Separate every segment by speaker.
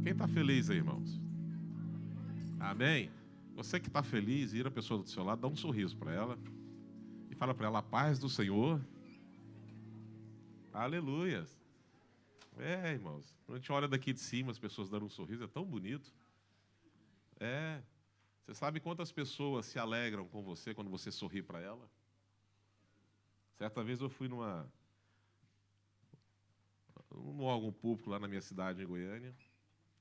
Speaker 1: Quem está feliz aí, irmãos? Amém? Você que está feliz, vira a pessoa do seu lado, dá um sorriso para ela e fala para ela: a paz do Senhor. Aleluias. Irmãos, quando a gente olha daqui de cima, as pessoas dando um sorriso, é tão bonito. Você sabe quantas pessoas se alegram com você quando você sorri para ela? Certa vez eu fui num órgão público lá na minha cidade, em Goiânia.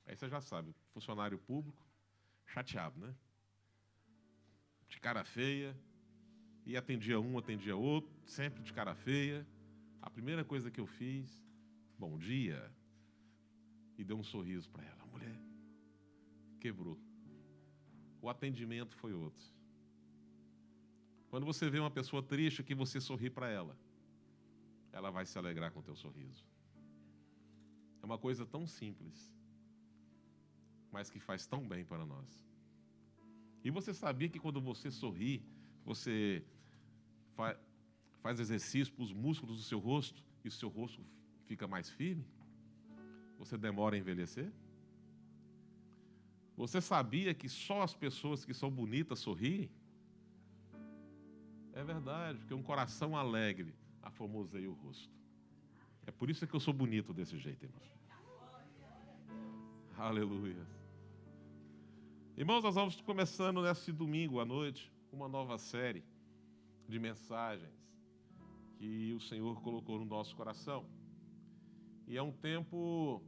Speaker 1: Aí você já sabe, funcionário público, chateado, né? De cara feia, e atendia um, atendia outro, sempre de cara feia. A primeira coisa que eu fiz, bom dia, e dei um sorriso para ela. A mulher quebrou. O atendimento foi outro. Quando você vê uma pessoa triste que você sorri para ela, ela vai se alegrar com o teu sorriso. É uma coisa tão simples, mas que faz tão bem para nós. E você sabia que quando você sorri, você faz exercício para os músculos do seu rosto e o seu rosto fica mais firme? Você demora a envelhecer? Você sabia que só as pessoas que são bonitas sorriem? É verdade, porque um coração alegre aformoseia o rosto. É por isso que eu sou bonito desse jeito, irmãos. Aleluia. Irmãos, nós vamos começando nesse domingo à noite uma nova série de mensagens que o Senhor colocou no nosso coração. E é um tempo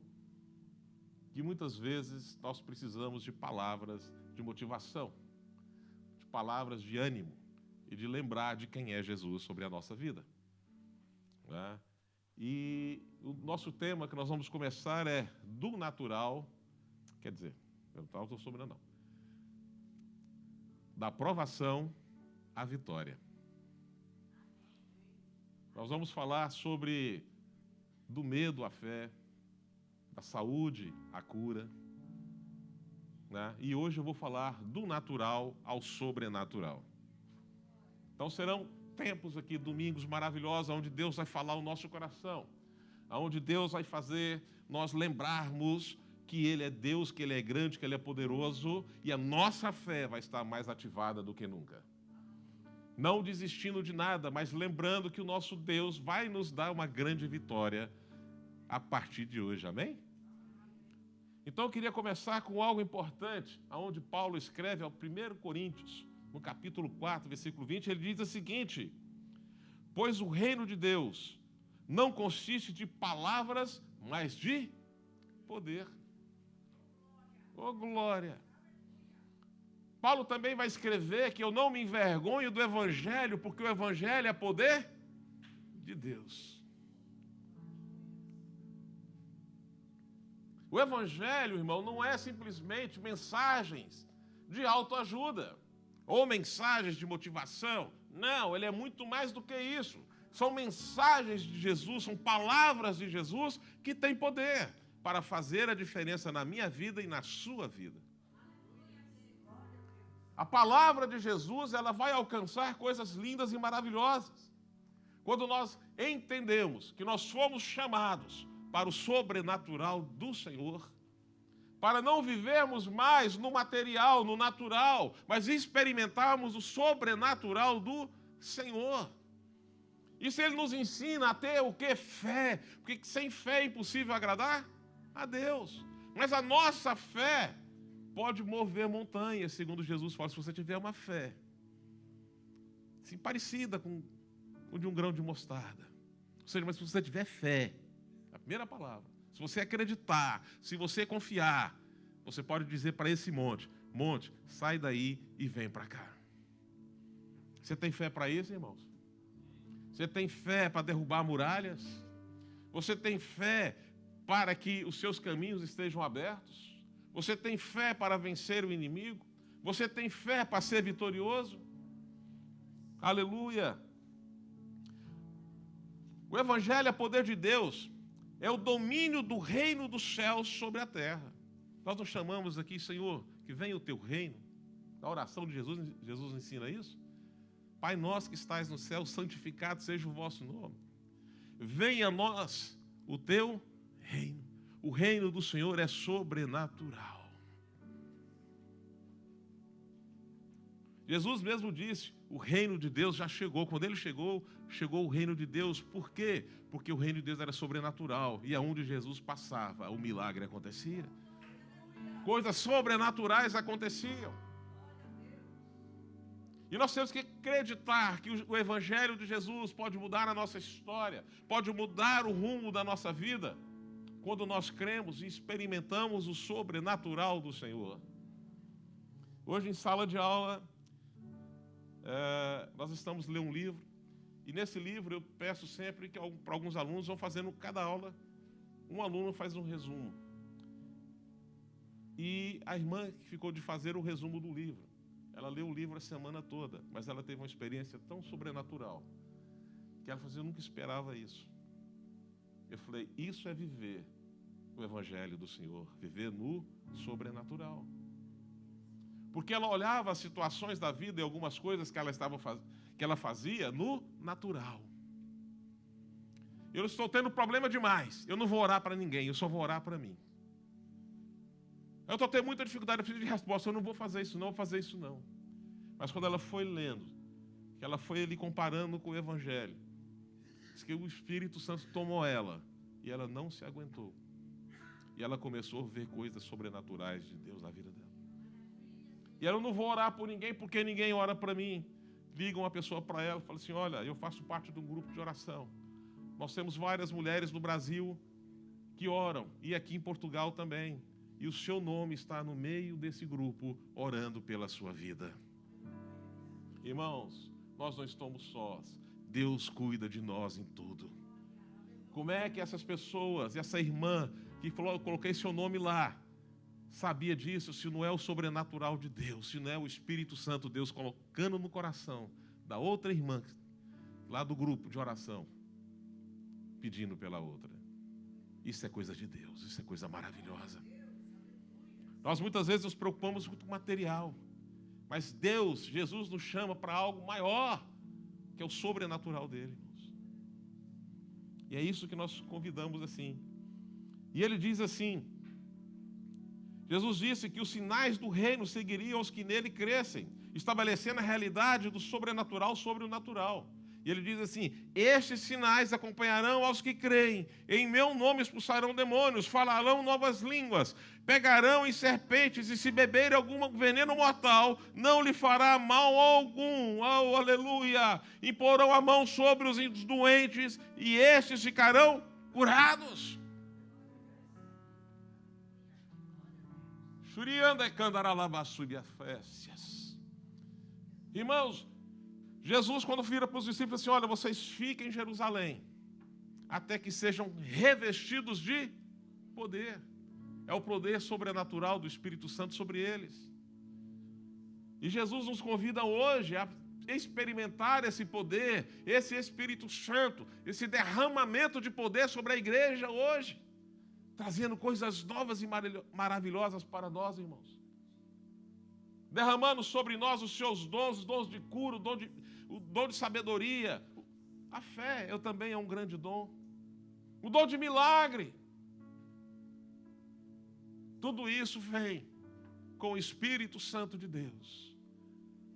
Speaker 1: que muitas vezes nós precisamos de palavras de motivação, de palavras de ânimo e de lembrar de quem é Jesus sobre a nossa vida, né? E o nosso tema que nós vamos começar é do natural, quer dizer, eu não estou sobre não, da provação à vitória. Nós vamos falar sobre do medo à fé, da saúde à cura, né? E hoje eu vou falar do natural ao sobrenatural. Então serão tempos aqui, domingos maravilhosos, onde Deus vai falar o nosso coração, onde Deus vai fazer nós lembrarmos que Ele é Deus, que Ele é grande, que Ele é poderoso, e a nossa fé vai estar mais ativada do que nunca. Não desistindo de nada, mas lembrando que o nosso Deus vai nos dar uma grande vitória a partir de hoje, amém? Então eu queria começar com algo importante, onde Paulo escreve ao 1 Coríntios, no capítulo 4, versículo 20, ele diz o seguinte: pois o reino de Deus não consiste de palavras, mas de poder. Oh, glória! Paulo também vai escrever que eu não me envergonho do Evangelho, porque o Evangelho é poder de Deus. O Evangelho, irmão, não é simplesmente mensagens de autoajuda ou mensagens de motivação. Não, ele é muito mais do que isso. São mensagens de Jesus, são palavras de Jesus que têm poder para fazer a diferença na minha vida e na sua vida. A palavra de Jesus, ela vai alcançar coisas lindas e maravilhosas. Quando nós entendemos que nós fomos chamados para o sobrenatural do Senhor, para não vivermos mais no material, no natural, mas experimentarmos o sobrenatural do Senhor. Isso Ele nos ensina a ter o que? Fé. Porque sem fé é impossível agradar a Deus. Mas a nossa fé pode mover montanhas, segundo Jesus fala, se você tiver uma fé assim, parecida com de um grão de mostarda. Ou seja, mas se você tiver fé, a primeira palavra, se você acreditar, se você confiar, você pode dizer para esse monte, sai daí e vem para cá. Você tem fé para isso, irmãos? Você tem fé para derrubar muralhas? Você tem fé para que os seus caminhos estejam abertos? Você tem fé para vencer o inimigo? Você tem fé para ser vitorioso? Aleluia! O Evangelho é poder de Deus, é o domínio do reino dos céus sobre a terra. Nós nos chamamos aqui, Senhor, que venha o teu reino. Na oração de Jesus, Jesus ensina isso. Pai nosso que estais no céu, santificado seja o vosso nome. Venha a nós o teu reino. O reino do Senhor é sobrenatural. Jesus mesmo disse, o reino de Deus já chegou. Quando ele chegou, chegou o reino de Deus. Por quê? Porque o reino de Deus era sobrenatural. E aonde Jesus passava, o milagre acontecia. Coisas sobrenaturais aconteciam. E nós temos que acreditar que o Evangelho de Jesus pode mudar a nossa história, pode mudar o rumo da nossa vida, quando nós cremos e experimentamos o sobrenatural do Senhor. Hoje, em sala de aula, nós estamos lendo um livro, e nesse livro eu peço sempre que para alguns alunos vão fazendo cada aula, um aluno faz um resumo. E a irmã que ficou de fazer o resumo do livro, ela leu o livro a semana toda, mas ela teve uma experiência tão sobrenatural, que ela falou assim, eu nunca esperava isso. Eu falei, isso é viver o Evangelho do Senhor, viver no sobrenatural. Porque ela olhava as situações da vida e algumas coisas que ela fazia no natural. Eu estou tendo problema demais, eu não vou orar para ninguém, eu só vou orar para mim. Eu estou tendo muita dificuldade, eu preciso de resposta, eu não vou fazer isso não, vou fazer isso não. Mas quando ela foi lendo, que ela foi ali comparando com o Evangelho, diz que o Espírito Santo tomou ela, e ela não se aguentou. E ela começou a ver coisas sobrenaturais de Deus na vida dela. E ela, não vou orar por ninguém, porque ninguém ora para mim. Liga uma pessoa para ela e fala assim, olha, eu faço parte de um grupo de oração. Nós temos várias mulheres no Brasil que oram, e aqui em Portugal também. E o seu nome está no meio desse grupo, orando pela sua vida. Irmãos, nós não estamos sós. Deus cuida de nós em tudo. Como é que essas pessoas, essa irmã que falou, eu coloquei seu nome lá, sabia disso, se não é o sobrenatural de Deus, se não é o Espírito Santo, Deus colocando no coração da outra irmã, lá do grupo de oração, pedindo pela outra. Isso é coisa de Deus, isso é coisa maravilhosa. Nós muitas vezes nos preocupamos com o material, mas Deus, Jesus nos chama para algo maior, que é o sobrenatural dele, irmãos. E é isso que nós convidamos assim. E ele diz assim, Jesus disse que os sinais do reino seguiriam os que nele crescem, estabelecendo a realidade do sobrenatural sobre o natural. E ele diz assim, estes sinais acompanharão aos que creem, em meu nome expulsarão demônios, falarão novas línguas, pegarão em serpentes, e se beberem algum veneno mortal, não lhe fará mal algum. Oh, aleluia! Imporão a mão sobre os doentes, e estes ficarão curados. Irmãos, Jesus, quando vira para os discípulos assim, olha, vocês fiquem em Jerusalém, até que sejam revestidos de poder. É o poder sobrenatural do Espírito Santo sobre eles. E Jesus nos convida hoje a experimentar esse poder, esse Espírito Santo, esse derramamento de poder sobre a igreja hoje, trazendo coisas novas e maravilhosas para nós, irmãos. Derramando sobre nós os seus dons, os dons de cura, o dom de sabedoria. A fé também é um grande dom. O dom de milagre. Tudo isso vem com o Espírito Santo de Deus.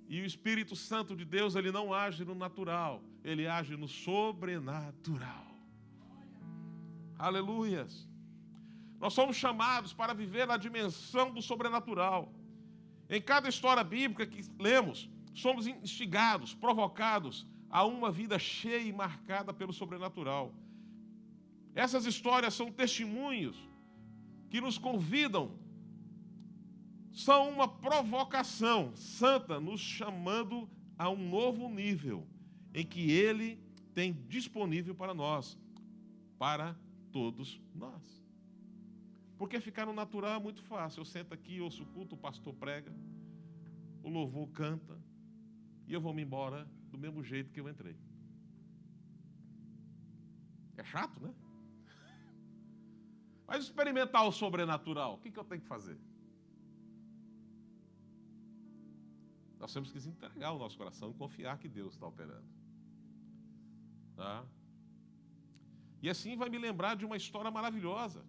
Speaker 1: E o Espírito Santo de Deus, ele não age no natural, ele age no sobrenatural. Aleluias. Nós somos chamados para viver na dimensão do sobrenatural. Em cada história bíblica que lemos, somos instigados, provocados a uma vida cheia e marcada pelo sobrenatural. Essas histórias são testemunhos que nos convidam, são uma provocação santa, nos chamando a um novo nível, em que Ele tem disponível para nós, para todos nós. Porque ficar no natural é muito fácil. Eu sento aqui, ouço o culto, o pastor prega, o louvor canta, e eu vou me embora do mesmo jeito que eu entrei. É chato, né? Mas experimentar o sobrenatural, o que eu tenho que fazer? Nós temos que entregar o nosso coração e confiar que Deus está operando. Tá? E assim vai me lembrar de uma história maravilhosa.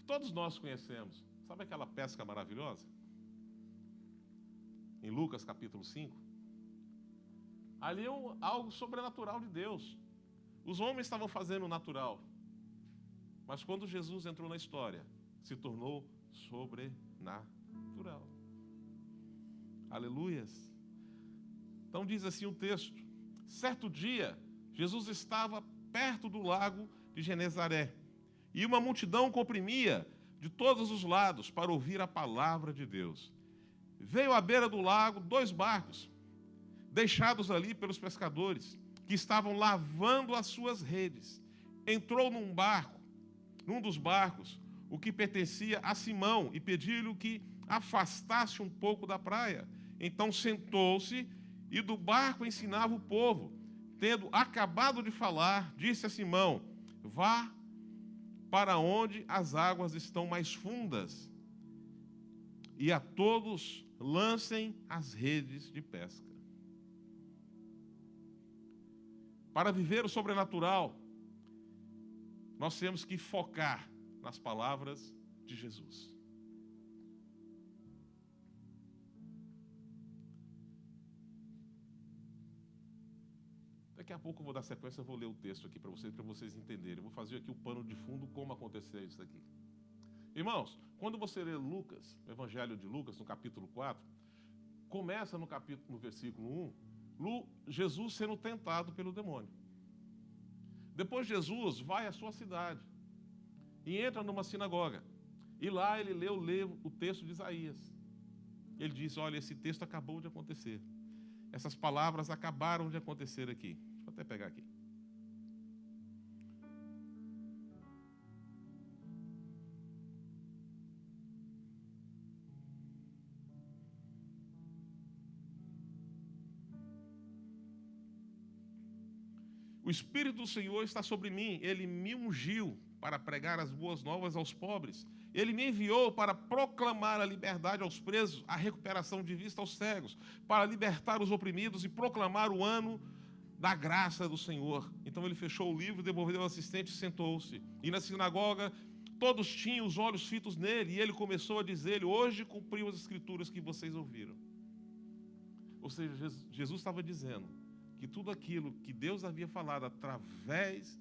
Speaker 1: todos nós conhecemos. Sabe aquela pesca maravilhosa? Em Lucas capítulo 5. Ali é algo sobrenatural de Deus. Os homens estavam fazendo o natural. Mas quando Jesus entrou na história, se tornou sobrenatural. Aleluias. Então diz assim o texto: certo dia, Jesus estava perto do lago de Genezaré, e uma multidão comprimia de todos os lados para ouvir a palavra de Deus. Veio à beira do lago 2 barcos, deixados ali pelos pescadores, que estavam lavando as suas redes. Entrou num dos barcos, o que pertencia a Simão, e pediu-lhe que afastasse um pouco da praia. Então sentou-se e do barco ensinava o povo. Tendo acabado de falar, disse a Simão: vá para onde as águas estão mais fundas, e a todos lancem as redes de pesca. Para viver o sobrenatural, nós temos que focar nas palavras de Jesus. Daqui a pouco eu vou dar sequência, eu vou ler o texto aqui para vocês entenderem. Eu vou fazer aqui o pano de fundo, como aconteceu isso aqui. Irmãos, quando você lê Lucas, o Evangelho de Lucas, no capítulo 4, começa no versículo 1, Jesus sendo tentado pelo demônio. Depois Jesus vai à sua cidade e entra numa sinagoga. E lá ele lê o texto de Isaías. Ele diz: olha, esse texto acabou de acontecer. Essas palavras acabaram de acontecer aqui. Deixa eu até pegar aqui. O Espírito do Senhor está sobre mim, Ele me ungiu para pregar as boas novas aos pobres. Ele me enviou para proclamar a liberdade aos presos, a recuperação de vista aos cegos, para libertar os oprimidos e proclamar o ano da graça do Senhor. Então ele fechou o livro, devolveu ao assistente e sentou-se. E na sinagoga todos tinham os olhos fitos nele, e ele começou a dizer-lhe: hoje cumpriu as escrituras que vocês ouviram. Ou seja, Jesus estava dizendo que tudo aquilo que Deus havia falado através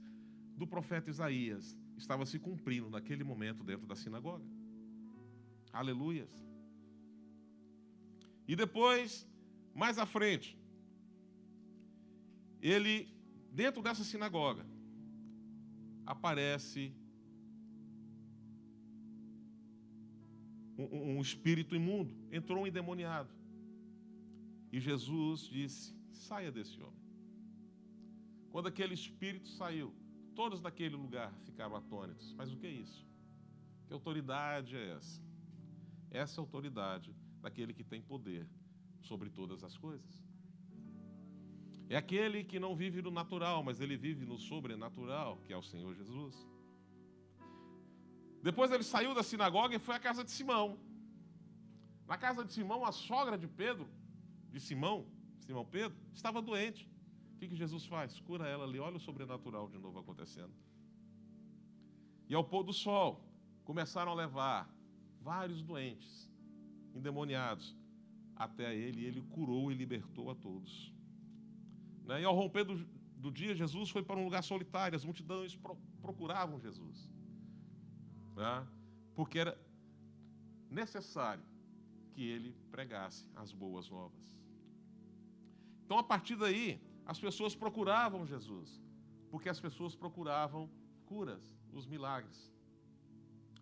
Speaker 1: do profeta Isaías estava se cumprindo naquele momento dentro da sinagoga. Aleluias. E depois, mais à frente, ele, dentro dessa sinagoga, aparece um espírito imundo, entrou um endemoniado. E Jesus disse: saia desse homem. Quando aquele espírito saiu, todos daquele lugar ficaram atônitos. Mas o que é isso? Que autoridade é essa? Essa é a autoridade daquele que tem poder sobre todas as coisas. É aquele que não vive no natural, mas ele vive no sobrenatural, que é o Senhor Jesus. Depois ele saiu da sinagoga e foi à casa de Simão. Na casa de Simão, a sogra de Pedro, de Simão Pedro, estava doente. O que Jesus faz? Cura ela ali. Olha o sobrenatural de novo acontecendo. E ao pôr do sol, começaram a levar vários doentes, endemoniados, até ele, e ele curou e libertou a todos. E ao romper do dia, Jesus foi para um lugar solitário. As multidões procuravam Jesus, porque era necessário que ele pregasse as boas novas. Então, a partir daí, as pessoas procuravam Jesus, porque as pessoas procuravam curas, os milagres.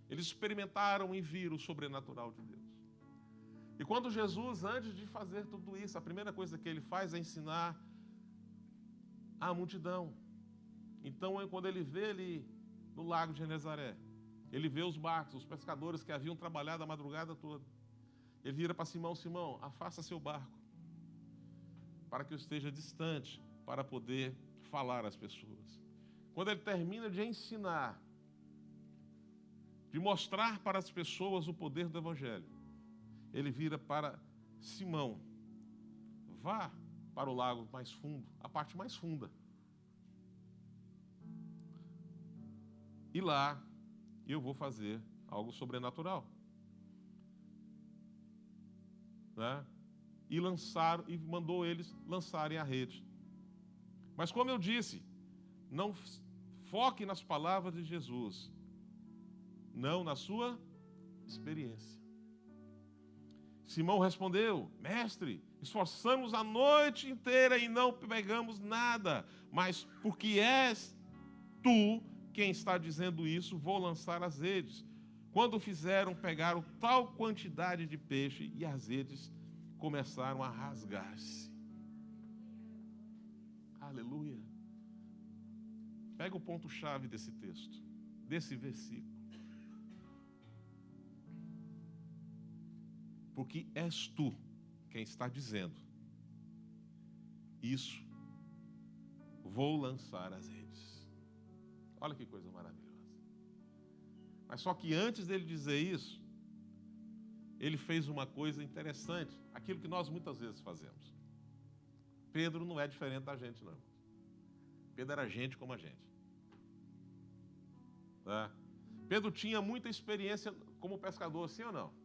Speaker 1: Eles experimentaram e viram o sobrenatural de Deus. E quando Jesus, antes de fazer tudo isso, a primeira coisa que ele faz é ensinar a multidão. Então, quando ele vê ali no lago de Genezaré, ele vê os barcos, os pescadores que haviam trabalhado a madrugada toda. Ele vira para Simão: Simão, afasta seu barco, para que eu esteja distante, para poder falar às pessoas. Quando ele termina de ensinar, de mostrar para as pessoas o poder do Evangelho, ele vira para Simão: vá para o lago mais fundo, a parte mais funda. E lá eu vou fazer algo sobrenatural. Né? E mandou eles lançarem a rede. Mas como eu disse, não foque nas palavras de Jesus, não na sua experiência. Simão respondeu: mestre, esforçamos a noite inteira e não pegamos nada, mas porque és tu quem está dizendo isso, vou lançar as redes. Quando fizeram, pegaram tal quantidade de peixe e as redes começaram a rasgar-se. Aleluia. Pega o ponto-chave desse texto, desse versículo. Porque és tu quem está dizendo isso, vou lançar as redes. Olha que coisa maravilhosa. Mas só que antes dele dizer isso, ele fez uma coisa interessante, aquilo que nós muitas vezes fazemos. Pedro não é diferente da gente, não. Pedro era gente como a gente. Tá? Pedro tinha muita experiência como pescador, sim ou não?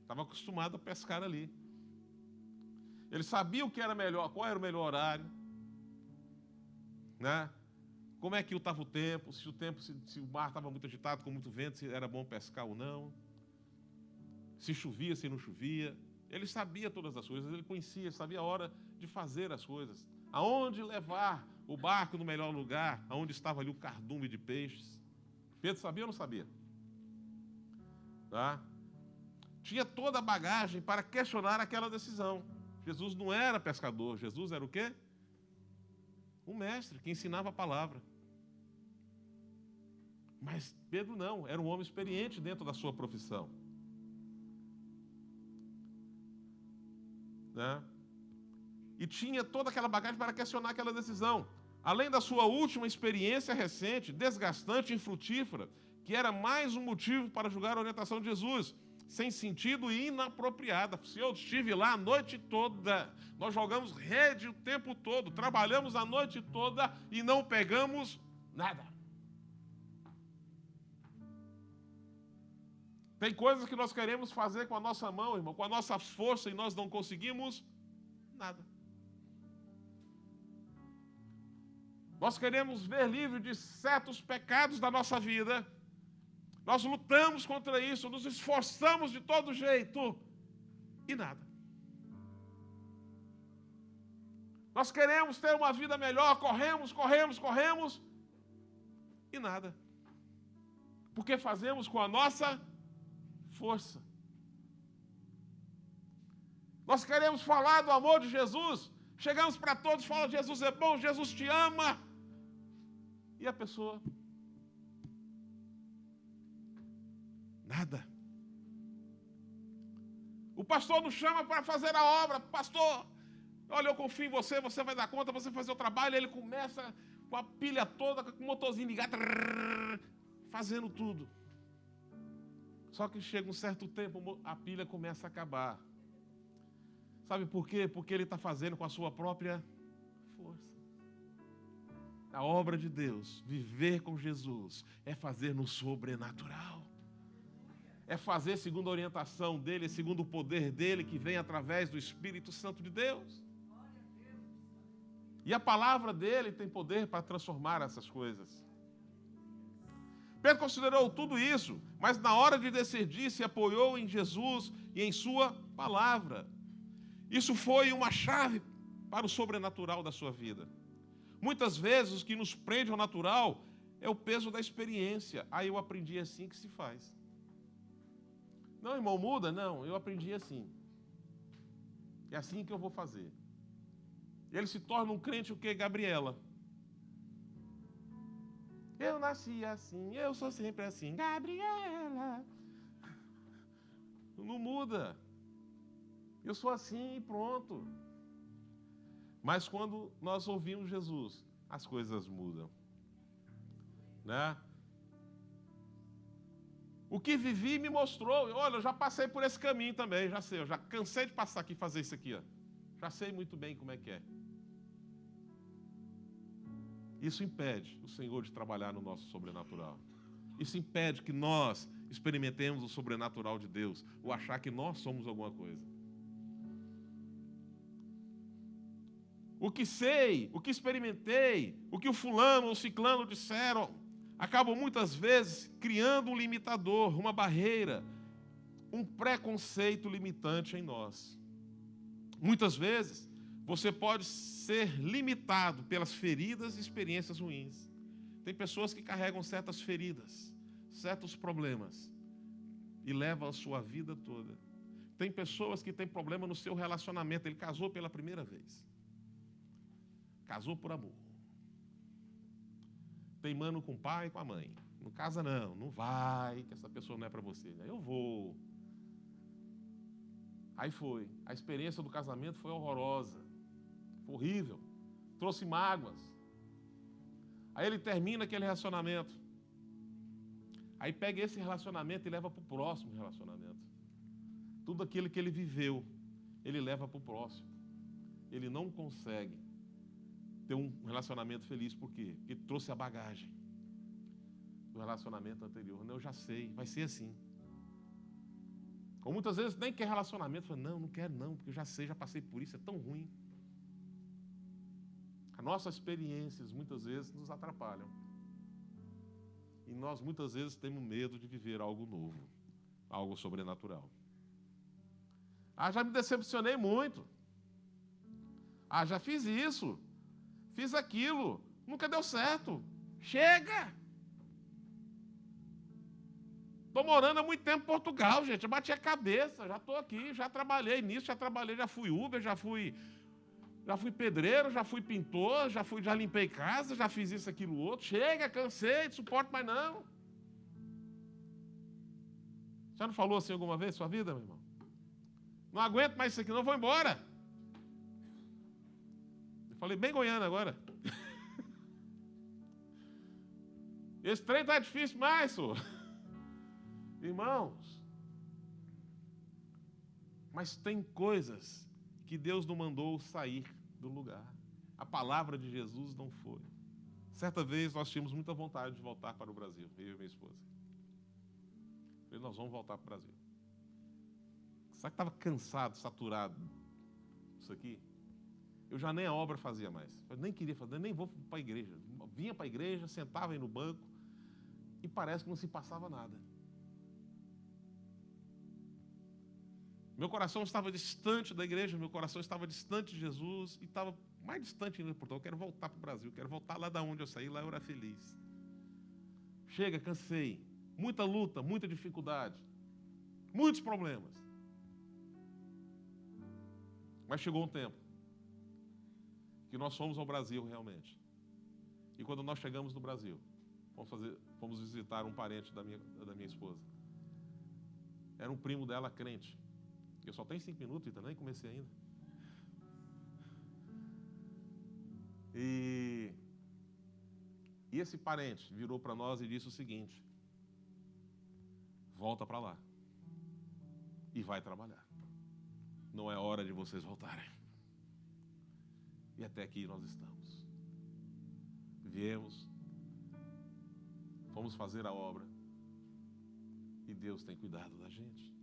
Speaker 1: Estava acostumado a pescar ali. Ele sabia o que era melhor, qual era o melhor horário, né? Como é que estava o tempo, se o mar estava muito agitado, com muito vento, se era bom pescar ou não, se chovia, se não chovia. Ele sabia todas as coisas, ele conhecia, sabia a hora de fazer as coisas, aonde levar o barco no melhor lugar, aonde estava ali o cardume de peixes. Pedro sabia ou não sabia? Tá? Tinha toda a bagagem para questionar aquela decisão. Jesus não era pescador, Jesus era o quê? Um mestre que ensinava a palavra. Mas Pedro não, era um homem experiente dentro da sua profissão. Né? E tinha toda aquela bagagem para questionar aquela decisão. Além da sua última experiência recente, desgastante e infrutífera, que era mais um motivo para julgar a orientação de Jesus, sem sentido e inapropriada. Se eu estive lá a noite toda, nós jogamos rede o tempo todo, trabalhamos a noite toda e não pegamos nada. Tem coisas que nós queremos fazer com a nossa mão, irmão, com a nossa força, e nós não conseguimos nada. Nós queremos ver livre de certos pecados da nossa vida. Nós lutamos contra isso, nos esforçamos de todo jeito e nada. Nós queremos ter uma vida melhor, corremos e nada. Porque fazemos com a nossa força. Nós queremos falar do amor de Jesus, chegamos para todos e falamos: Jesus é bom, Jesus te ama. E a pessoa... nada. O pastor nos chama para fazer a obra. Pastor, olha, eu confio em você, você vai dar conta, você vai fazer o trabalho. Ele começa com a pilha toda, com o motorzinho ligado, fazendo tudo. Só que chega um certo tempo, a pilha começa a acabar. Sabe por quê? Porque ele está fazendo com a sua própria força. A obra de Deus, viver com Jesus, é fazer no sobrenatural. É fazer segundo a orientação dele, segundo o poder dele, que vem através do Espírito Santo de Deus. E a palavra dele tem poder para transformar essas coisas. Pedro considerou tudo isso, mas na hora de decidir se apoiou em Jesus e em sua palavra. Isso foi uma chave para o sobrenatural da sua vida. Muitas vezes o que nos prende ao natural é o peso da experiência. Aí eu aprendi assim que se faz. Não, irmão, muda? Não, eu aprendi assim. É assim que eu vou fazer. Ele se torna um crente o quê? Gabriela. Eu nasci assim, eu sou sempre assim. Gabriela. Não muda. Eu sou assim e pronto. Mas quando nós ouvimos Jesus, as coisas mudam. Né? O que vivi me mostrou. Olha, eu já passei por esse caminho também, já sei. Eu já cansei de passar aqui e fazer isso aqui. Ó. Já sei muito bem como é que é. Isso impede o Senhor de trabalhar no nosso sobrenatural. Isso impede que nós experimentemos o sobrenatural de Deus, ou achar que nós somos alguma coisa. O que sei, o que experimentei, o que o fulano ou o ciclano disseram, acabam muitas vezes criando um limitador, uma barreira, um preconceito limitante em nós. Muitas vezes, você pode ser limitado pelas feridas e experiências ruins. Tem pessoas que carregam certas feridas, certos problemas, e levam a sua vida toda. Tem pessoas que têm problema no seu relacionamento. Ele casou pela primeira vez. Casou por amor. Teimando com o pai e com a mãe. Não casa não, não vai, que essa pessoa não é para você. Eu vou. Aí foi. A experiência do casamento foi horrorosa. Foi horrível. Trouxe mágoas. Aí ele termina aquele relacionamento. Aí pega esse relacionamento e leva para o próximo relacionamento. Tudo aquilo que ele viveu, ele leva para o próximo. Ele não consegue ter um relacionamento feliz. Por quê? Porque trouxe a bagagem do relacionamento anterior. Não, eu já sei, vai ser assim. Ou muitas vezes nem quer relacionamento. Fala, não quero não, porque eu já sei, já passei por isso, é tão ruim. As nossas experiências muitas vezes nos atrapalham. E nós muitas vezes temos medo de viver algo novo, algo sobrenatural. Já me decepcionei muito. Já fiz isso, fiz aquilo, nunca deu certo. Chega! Estou morando há muito tempo em Portugal, gente. Eu bati a cabeça, já estou aqui, já trabalhei nisso, já fui Uber, já fui pedreiro, já fui pintor, já limpei casa, já fiz isso, aquilo, outro. Chega, cansei, não suporto mais não. Você não falou assim alguma vez na sua vida, meu irmão? Não aguento mais isso aqui, não, vou embora. Eu falei bem goiano agora. Esse trem tá difícil mais, senhor. Irmãos, mas tem coisas que Deus não mandou sair do lugar. A palavra de Jesus não foi. Certa vez nós tínhamos muita vontade de voltar para o Brasil, eu e minha esposa. Falei, nós vamos voltar para o Brasil. Sabe que estava cansado, saturado isso aqui? Eu já nem a obra fazia mais. Eu nem queria fazer, nem vou para a igreja. Vinha para a igreja, sentava aí no banco e parece que não se passava nada. Meu coração estava distante da igreja, meu coração estava distante de Jesus e estava mais distante ainda de Portugal. Eu quero voltar para o Brasil, quero voltar lá de onde eu saí, lá eu era feliz. Chega, cansei. Muita luta, muita dificuldade, muitos problemas. Mas chegou um tempo que nós fomos ao Brasil realmente. E quando nós chegamos no Brasil, fomos visitar um parente da minha esposa. Era um primo dela crente. Eu só tenho 5 minutos, então nem comecei ainda. E esse parente virou para nós e disse o seguinte: volta para lá e vai trabalhar. Não é hora de vocês voltarem. E até aqui nós estamos. Viemos, fomos fazer a obra e Deus tem cuidado da gente.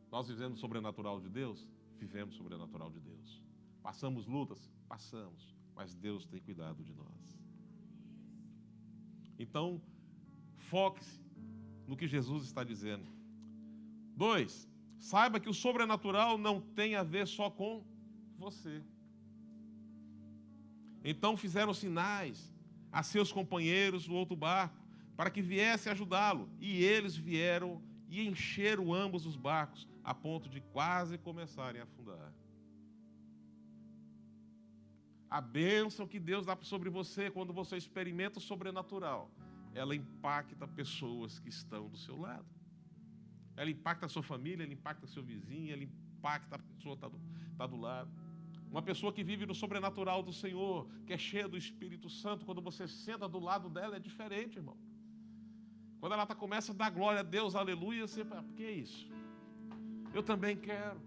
Speaker 1: Nós vivemos o sobrenatural de Deus? Vivemos o sobrenatural de Deus. Passamos lutas? Passamos. Mas Deus tem cuidado de nós. Então, foque-se no que Jesus está dizendo. 2, saiba que o sobrenatural não tem a ver só com você. Então fizeram sinais a seus companheiros no outro barco, para que viesse ajudá-lo. E eles vieram e encheram ambos os barcos, a ponto de quase começarem a afundar. A bênção que Deus dá sobre você, quando você experimenta o sobrenatural, ela impacta pessoas que estão do seu lado. Ela impacta a sua família, ela impacta seu vizinho, ela impacta a pessoa que está do lado. Uma pessoa que vive no sobrenatural do Senhor, que é cheia do Espírito Santo, quando você senta do lado dela, é diferente, irmão. Quando ela começa a dar glória a Deus, aleluia, você fala, que é isso? Eu também quero.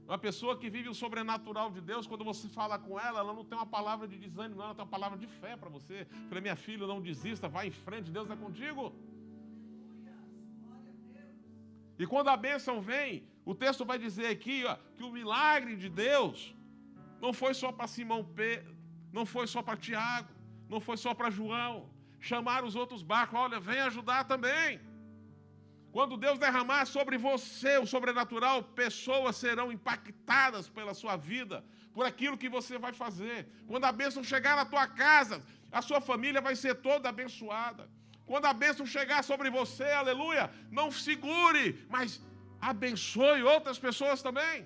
Speaker 1: Uma pessoa que vive o sobrenatural de Deus, quando você fala com ela, ela não tem uma palavra de desânimo, não, ela tem uma palavra de fé para você. Falei, minha filha, não desista, vai em frente, Deus é contigo. E quando a bênção vem, o texto vai dizer aqui, ó, que o milagre de Deus não foi só para Simão Pedro, não foi só para Tiago, não foi só para João. Chamaram os outros barcos, olha, vem ajudar também. Quando Deus derramar sobre você o sobrenatural, pessoas serão impactadas pela sua vida, por aquilo que você vai fazer. Quando a bênção chegar na tua casa, a sua família vai ser toda abençoada. Quando a bênção chegar sobre você, aleluia, não segure, mas abençoe outras pessoas também.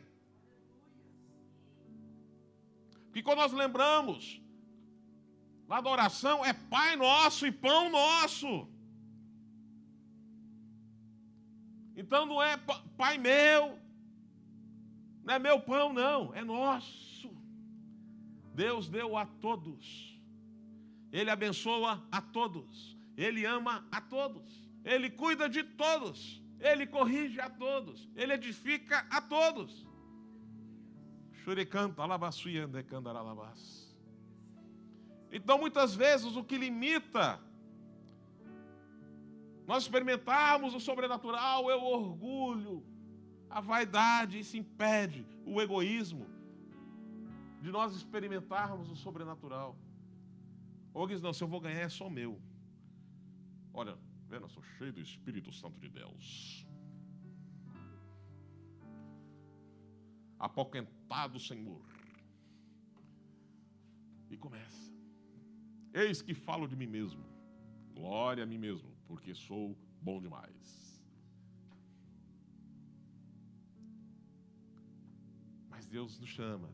Speaker 1: Porque quando nós lembramos lá da oração, é Pai nosso e pão nosso. Então não é Pai meu, não é meu pão, não, é nosso. Deus deu a todos. Ele abençoa a todos. Ele ama a todos. Ele cuida de todos. Ele corrige a todos. Ele edifica a todos. Então, muitas vezes, o que limita nós experimentarmos o sobrenatural é o orgulho, a vaidade, isso impede o egoísmo de nós experimentarmos o sobrenatural. Diz, não, se eu vou ganhar é só meu. Olha, vendo, eu sou cheio do Espírito Santo de Deus. Apoquentado, Senhor. E começa. Eis que falo de mim mesmo. Glória a mim mesmo, porque sou bom demais. Mas Deus nos chama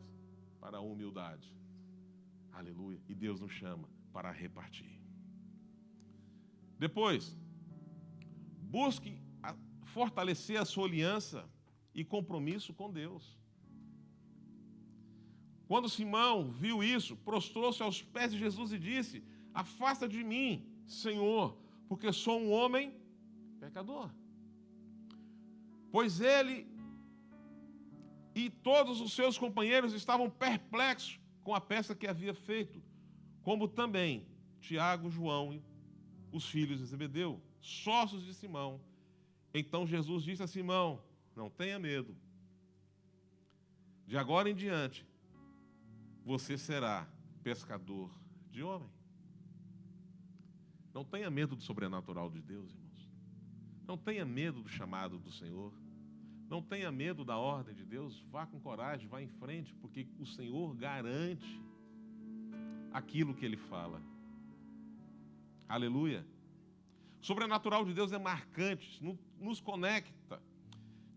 Speaker 1: para a humildade. Aleluia. E Deus nos chama para repartir. Depois, busque fortalecer a sua aliança e compromisso com Deus. Quando Simão viu isso, prostrou-se aos pés de Jesus e disse: afasta de mim, Senhor, porque sou um homem pecador. Pois ele e todos os seus companheiros estavam perplexos com a peça que havia feito, como também Tiago, João, os filhos de Zebedeu, sócios de Simão. Então Jesus disse a Simão: não tenha medo. De agora em diante, você será pescador de homem. Não tenha medo do sobrenatural de Deus, irmãos. Não tenha medo do chamado do Senhor. Não tenha medo da ordem de Deus. Vá com coragem, vá em frente, porque o Senhor garante aquilo que Ele fala. Aleluia. O sobrenatural de Deus é marcante, nos conecta,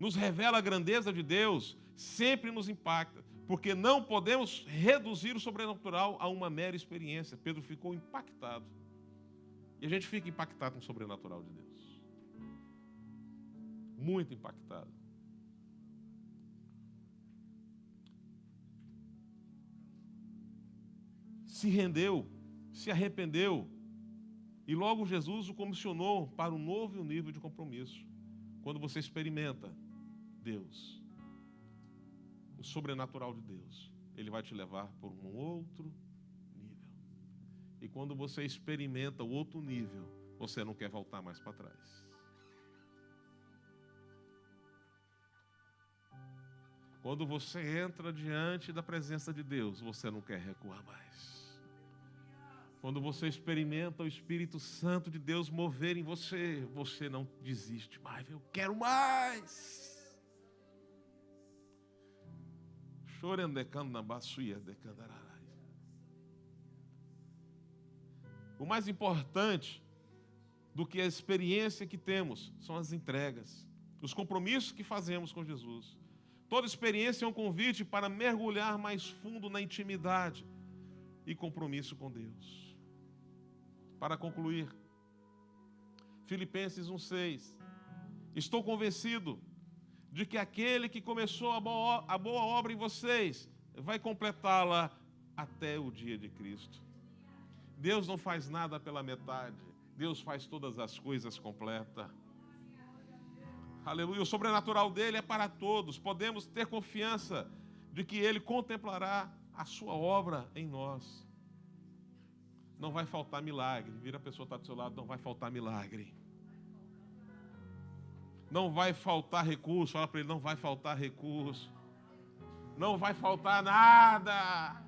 Speaker 1: nos revela a grandeza de Deus, sempre nos impacta, porque não podemos reduzir o sobrenatural a uma mera experiência. Pedro ficou impactado. E a gente fica impactado com o sobrenatural de Deus. Muito impactado. Se rendeu, se arrependeu, e logo Jesus o comissionou para um novo nível de compromisso. Quando você experimenta Deus, o sobrenatural de Deus, Ele vai te levar por um outro nível. E quando você experimenta o outro nível, você não quer voltar mais para trás. Quando você entra diante da presença de Deus, você não quer recuar mais. Quando você experimenta o Espírito Santo de Deus mover em você, você não desiste mais. Eu quero mais. O mais importante do que a experiência que temos são as entregas, os compromissos que fazemos com Jesus. Toda experiência é um convite para mergulhar mais fundo na intimidade e compromisso com Deus. Para concluir, Filipenses 1,6: estou convencido de que aquele que começou a boa obra em vocês vai completá-la até o dia de Cristo. Deus não faz nada pela metade, Deus faz todas as coisas completas. Aleluia. O sobrenatural dele é para todos. Podemos ter confiança de que ele contemplará a sua obra em nós. Não vai faltar milagre. Vira a pessoa que está do seu lado, não vai faltar milagre. Não vai faltar recurso. Fala para ele, não vai faltar recurso. Não vai faltar nada.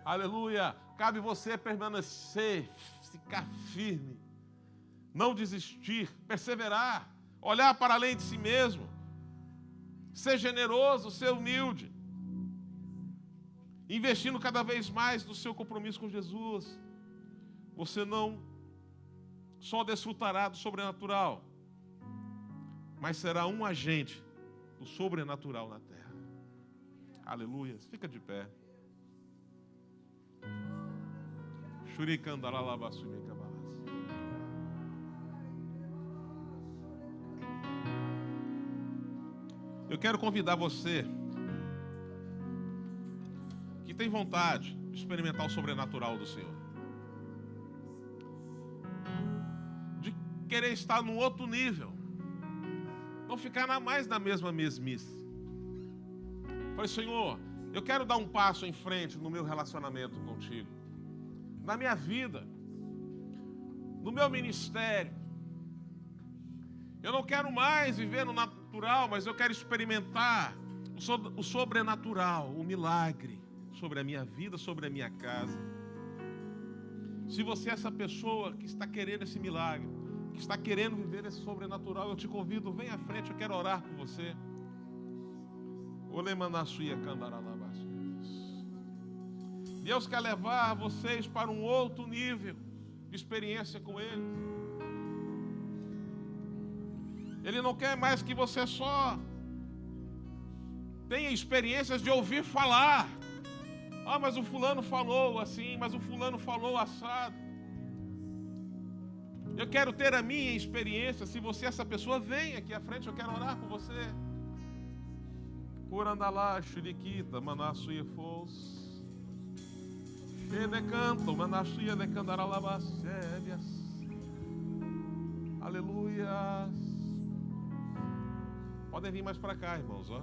Speaker 1: Aleluia. Cabe você permanecer, ficar firme. Não desistir, perseverar. Olhar para além de si mesmo. Ser generoso, ser humilde. Investindo cada vez mais no seu compromisso com Jesus. Você não só desfrutará do sobrenatural, mas será um agente do sobrenatural na terra. Aleluia. Fica de pé. Eu quero convidar você que tem vontade de experimentar o sobrenatural do Senhor, de querer estar num outro nível, não ficar mais na mesma mesmice. Falei, Senhor, eu quero dar um passo em frente no meu relacionamento contigo, na minha vida, no meu ministério. Eu não quero mais viver no natural, mas eu quero experimentar o sobrenatural, o milagre sobre a minha vida, sobre a minha casa. Se você é essa pessoa que está querendo esse milagre, que está querendo viver esse sobrenatural, eu te convido, vem à frente, eu quero orar por você. Deus quer levar vocês para um outro nível de experiência com Ele. Ele não quer mais que você só tenha experiências de ouvir falar. Ah, mas o fulano falou assim, mas o fulano falou assado. Eu quero ter a minha experiência. Se você é essa pessoa, vem aqui à frente, eu quero orar por você. Por andalá, xuriquita, manassuia fos. Chedecanto, manassuia de candaralabacébias. Aleluia. Podem vir mais para cá, irmãos, ó.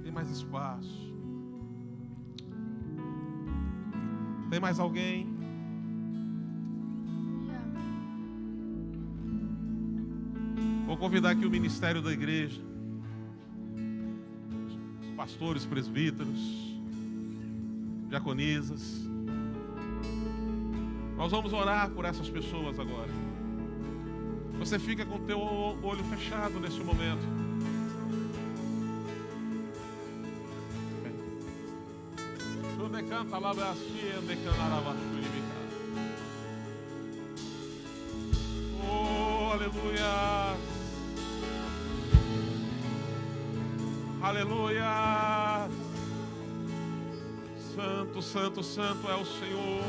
Speaker 1: Tem mais espaço. Tem mais alguém? Vou convidar aqui o ministério da igreja, os pastores, presbíteros, diaconisas. Nós vamos orar por essas pessoas agora. Você fica com o teu olho fechado nesse momento. Oh, aleluia. Aleluia. Santo, santo, santo é o Senhor.